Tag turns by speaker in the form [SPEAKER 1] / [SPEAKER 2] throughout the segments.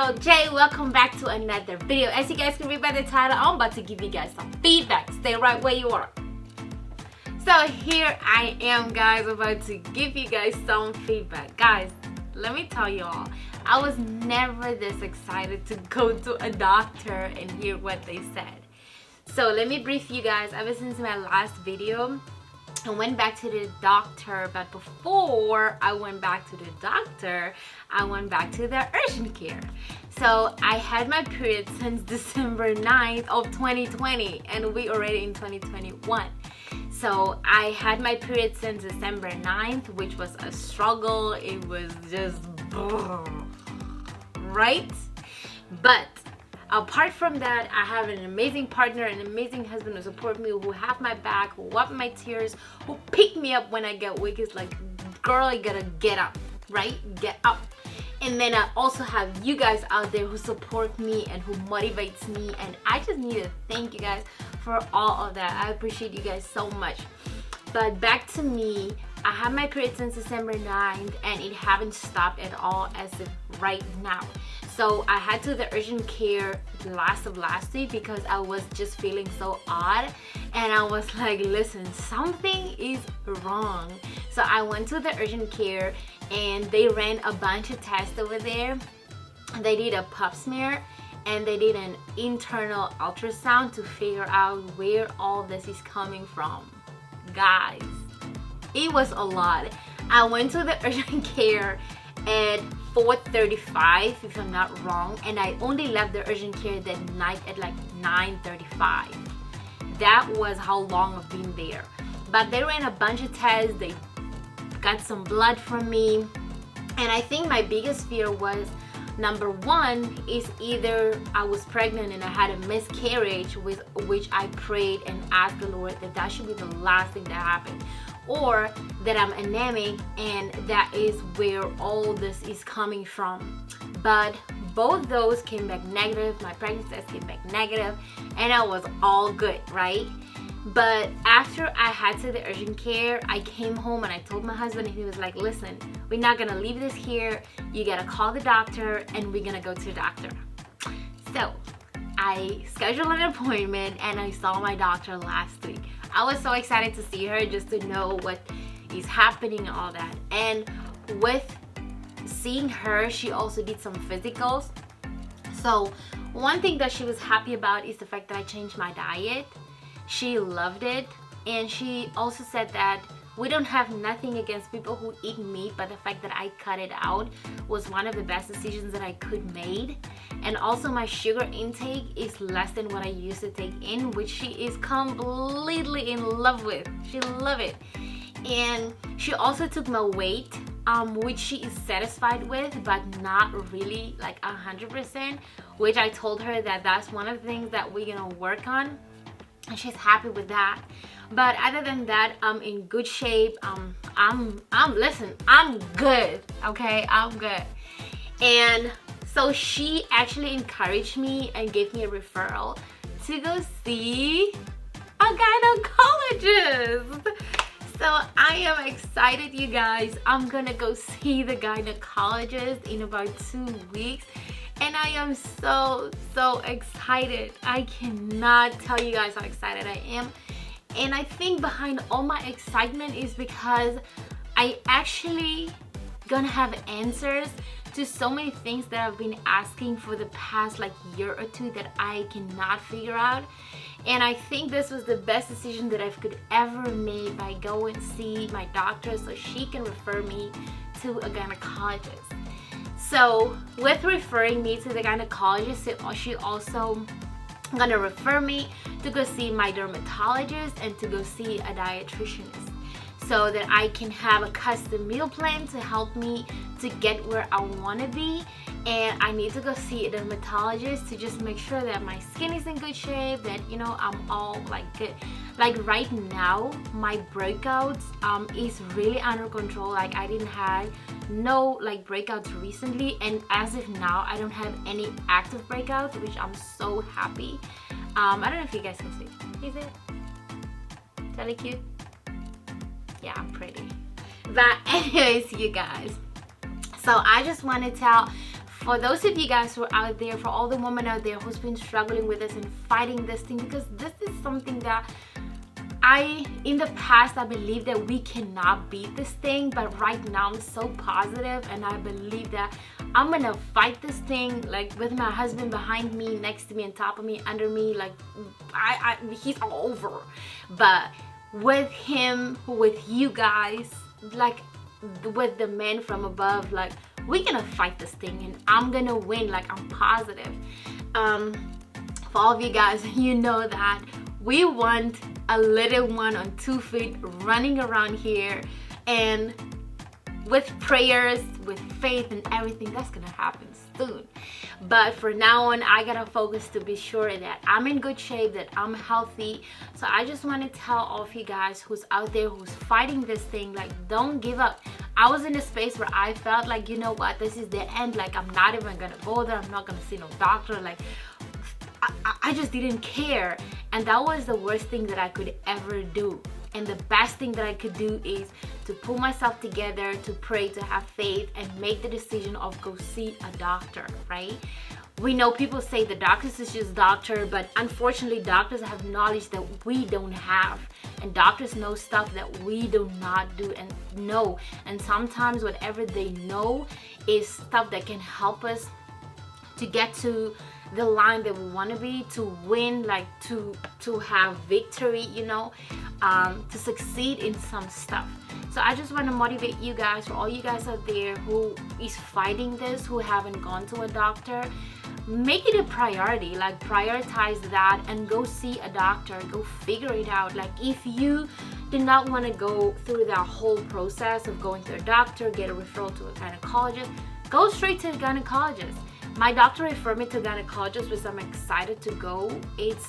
[SPEAKER 1] girl Jay. Welcome back to another video. As you guys can read by the title, I'm about to give you guys some feedback. Stay right where you are. So here I am, guys, about to give you guys some feedback. Guys, let me tell you all, I was never this excited to go to a doctor and hear what they said. So let me brief you guys. Ever since my last video, I went back to the doctor, but before I went back to the doctor, I went back to the urgent care. So I had my period since December 9th of 2020, and we already in 2021. So I had my period since December 9th, which was a struggle. It was just right? But apart from that, I have an amazing partner, an amazing husband who support me, who have my back, who wipe my tears, who pick me up when I get weak. It's like, girl, you gotta get up, right? Get up. And then I also have you guys out there who support me and who motivates me, and I just need to thank you guys for all of that. I appreciate you guys so much. But back to me, I had my period since December 9th and it haven't stopped at all as of right now. So I had to the urgent care last week because I was just feeling so odd, and I was like, listen, something is wrong. So I went to the urgent care and they ran a bunch of tests over there. They did a pap smear and they did an internal ultrasound to figure out where all this is coming from. Guys, it was a lot. I went to the urgent care at 4:35, if I'm not wrong, and I only left the urgent care that night at like 9:35. That was how long I've been there. But they ran a bunch of tests, they got some blood from me, and I think my biggest fear was, number one, is either I was pregnant and I had a miscarriage, with which I prayed and asked the Lord that that should be the last thing that happened, or that I'm anemic and that is where all this is coming from. But both those came back negative. My pregnancy test came back negative and I was all good, right? But after I had to the urgent care, I came home and I told my husband, and he was like, listen, we're not gonna leave this here. You gotta call the doctor and we're gonna go to the doctor. So I scheduled an appointment and I saw my doctor last week. I was so excited to see her, just to know what is happening and all that. And with seeing her, she also did some physicals. So one thing that she was happy about is the fact that I changed my diet. She loved it, and she also said that we don't have nothing against people who eat meat, but the fact that I cut it out was one of the best decisions that I could made. And also my sugar intake is less than what I used to take in, which she is completely in love with. She loved it. And she also took my weight, which she is satisfied with, but not really like 100%, which I told her that that's one of the things that we're gonna work on, and she's happy with that. But other than that, I'm in good shape. Listen, I'm good, okay? I'm good. And so she actually encouraged me and gave me a referral to go see a gynecologist. So I am excited, you guys. I'm gonna go see the gynecologist in about 2 weeks. And I am so excited. I cannot tell you guys how excited I am. And I think behind all my excitement is because I actually gonna have answers to so many things that I've been asking for the past like year or two that I cannot figure out. And I think this was the best decision that I could ever make, by go and see my doctor so she can refer me to a gynecologist. So with referring me to the gynecologist, she also gonna refer me to go see my dermatologist and to go see a dietitianist, so that I can have a custom meal plan to help me to get where I want to be. And I need to go see a dermatologist to just make sure that my skin is in good shape, that, you know, I'm all like good. Like right now, my breakouts is really under control. Like I didn't have no like breakouts recently, and as of now, I don't have any active breakouts, which I'm so happy. I don't know if you guys can see. Is it really cute? Yeah, I'm pretty. But anyways, you guys, so I just want to tell For those of you guys who are out there, for all the women out there who's been struggling with this and fighting this thing, because this is something that in the past, I believe that we cannot beat this thing, but right now I'm so positive, and I believe that I'm gonna fight this thing, like with my husband behind me, next to me, on top of me, under me, like he's all over. But with him, with you guys, like with the men from above, like we're gonna fight this thing, and I'm gonna win. Like, I'm positive. For all of you guys, you know that we want a little one on 2 feet running around here, and with prayers, with faith and everything, that's gonna happen soon. But for now on, I gotta focus to be sure that I'm in good shape, that I'm healthy. So I just want to tell all of you guys who's out there, who's fighting this thing, like, don't give up. I was in a space where I felt like, you know what, this is the end. Like, I'm not even gonna go there, I'm not gonna see no doctor. Like, I just didn't care, and that was the worst thing that I could ever do. And the best thing that I could do is to pull myself together, to pray, to have faith, and make the decision of go see a doctor, right? We know people say the doctors is just doctor, but unfortunately doctors have knowledge that we don't have, and doctors know stuff that we do not do and know. And sometimes whatever they know is stuff that can help us to get to the line that we want to be, to win, like to have victory, you know, to succeed in some stuff. So I just want to motivate you guys, for all you guys out there who is fighting this, who haven't gone to a doctor, make it a priority. Like, prioritize that and go see a doctor, go figure it out. Like, if you do not want to go through that whole process of going to a doctor, get a referral to a gynecologist, go straight to a gynecologist. My doctor referred me to a gynecologist, which I'm excited to go. It's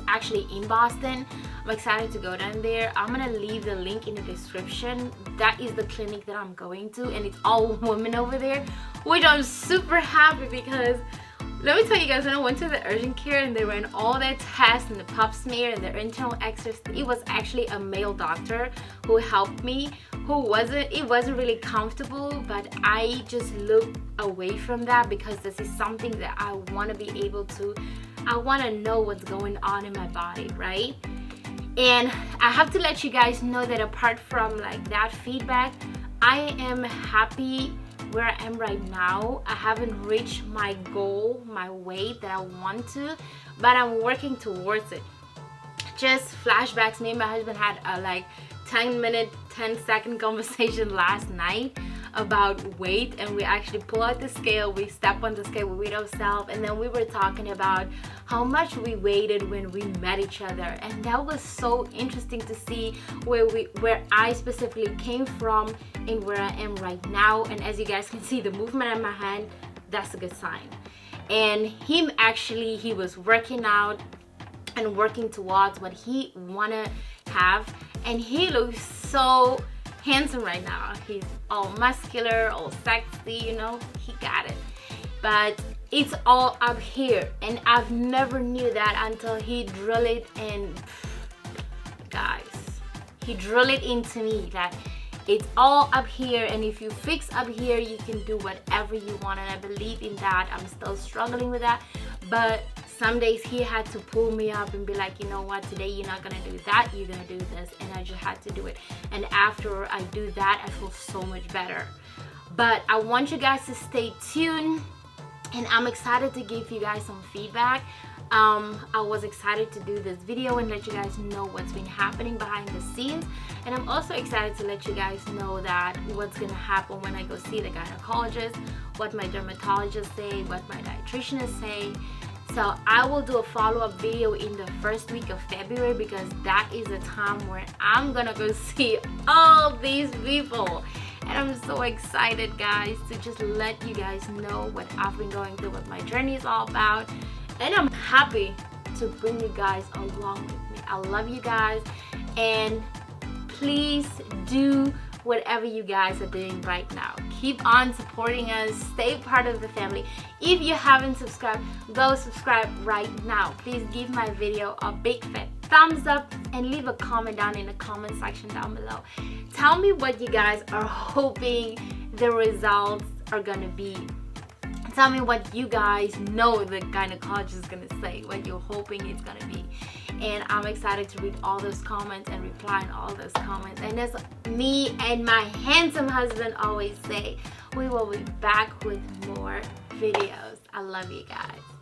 [SPEAKER 1] actually in Boston. I'm excited to go down there. I'm gonna leave the link in the description. That is the clinic that I'm going to, and it's all women over there, which I'm super happy because let me tell you guys, when I went to the urgent care and they ran all their tests and the pap smear and their internal x-rays, it was actually a male doctor who helped me, it wasn't really comfortable, but I just looked away from that because this is something that I want to be able to, I want to know what's going on in my body, right? And I have to let you guys know that apart from like that feedback, I am happy where I am right now. I haven't reached my goal, my weight that I want to, but I'm working towards it. Just flashbacks, me and my husband had a like 10-second conversation last night about weight, and we actually pull out the scale, we step on the scale, we weighed ourselves, and then we were talking about how much we weighted when we met each other. And that was so interesting to see where I specifically came from and where I am right now. And as you guys can see, the movement in my hand, that's a good sign. And him, actually, he was working out and working towards what he wanna have, and he looks so handsome right now. He's all muscular, all sexy, you know, he got it. But it's all up here, and I've never knew that until he drilled it in, guys, he drilled it into me that it's all up here, and if you fix up here, you can do whatever you want. And I believe in that. I'm still struggling with that, but some days he had to pull me up and be like, you know what, today you're not gonna do that, you're gonna do this. And I just had to do it, and after I do that, I feel so much better. But I want you guys to stay tuned, and I'm excited to give you guys some feedback. I was excited to do this video and let you guys know what's been happening behind the scenes, and I'm also excited to let you guys know that what's gonna happen when I go see the gynecologist, what my dermatologist say, what my dietitianist say. So I will do a follow-up video in the first week of February, because that is the time where I'm gonna go see all these people. And I'm so excited, guys, to just let you guys know what I've been going through, what my journey is all about. And I'm happy to bring you guys along with me. I love you guys, and please do whatever you guys are doing right now. Keep on supporting us, stay part of the family. If you haven't subscribed, go subscribe right now. Please give my video a big fat thumbs up and leave a comment down in the comment section down below. Tell me what you guys are hoping the results are gonna be. Tell me what you guys know the gynecologist is gonna say, what you're hoping it's gonna be. And I'm excited to read all those comments and reply on all those comments. And as me and my handsome husband always say, we will be back with more videos. I love you guys.